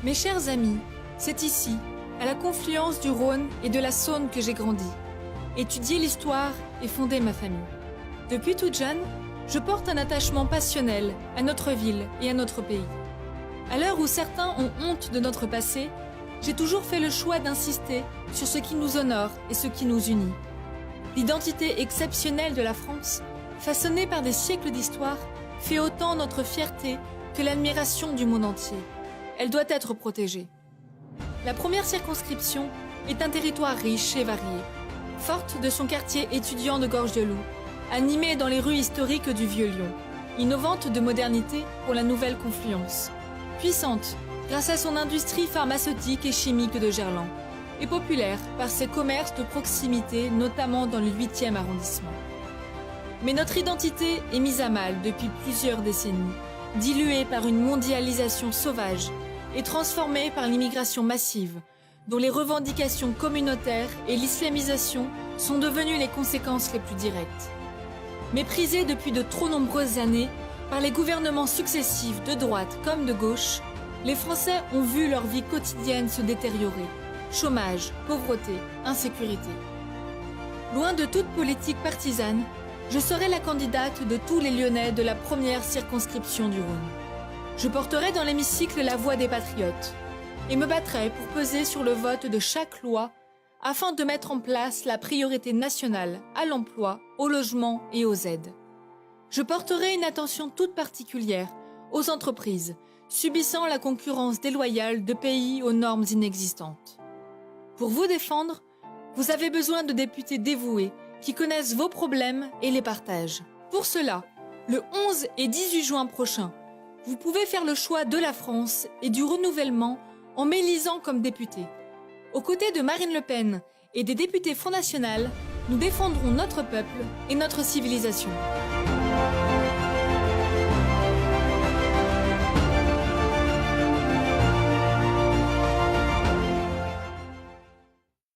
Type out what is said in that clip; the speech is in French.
Mes chers amis, c'est ici, à la confluence du Rhône et de la Saône que j'ai grandi, étudié l'histoire et fondé ma famille. Depuis toute jeune, je porte un attachement passionnel à notre ville et à notre pays. À l'heure où certains ont honte de notre passé, j'ai toujours fait le choix d'insister sur ce qui nous honore et ce qui nous unit. L'identité exceptionnelle de la France, façonnée par des siècles d'histoire, fait autant notre fierté que l'admiration du monde entier. Elle doit être protégée. La première circonscription est un territoire riche et varié, forte de son quartier étudiant de Gorge-de-Loup, animée dans les rues historiques du Vieux-Lyon, innovante de modernité pour la nouvelle confluence, puissante grâce à son industrie pharmaceutique et chimique de Gerland, et populaire par ses commerces de proximité, notamment dans le 8e arrondissement. Mais notre identité est mise à mal depuis plusieurs décennies, diluée par une mondialisation sauvage et transformée par l'immigration massive, dont les revendications communautaires et l'islamisation sont devenues les conséquences les plus directes. Méprisés depuis de trop nombreuses années par les gouvernements successifs de droite comme de gauche, les Français ont vu leur vie quotidienne se détériorer. Chômage, pauvreté, insécurité. Loin de toute politique partisane, je serai la candidate de tous les Lyonnais de la première circonscription du Rhône. Je porterai dans l'hémicycle la voix des patriotes et me battrai pour peser sur le vote de chaque loi afin de mettre en place la priorité nationale à l'emploi, au logement et aux aides. Je porterai une attention toute particulière aux entreprises subissant la concurrence déloyale de pays aux normes inexistantes. Pour vous défendre, vous avez besoin de députés dévoués qui connaissent vos problèmes et les partagent. Pour cela, le 11 et 18 juin prochain, vous pouvez faire le choix de la France et du renouvellement en m'élisant comme député. Aux côtés de Marine Le Pen et des députés Front National, nous défendrons notre peuple et notre civilisation.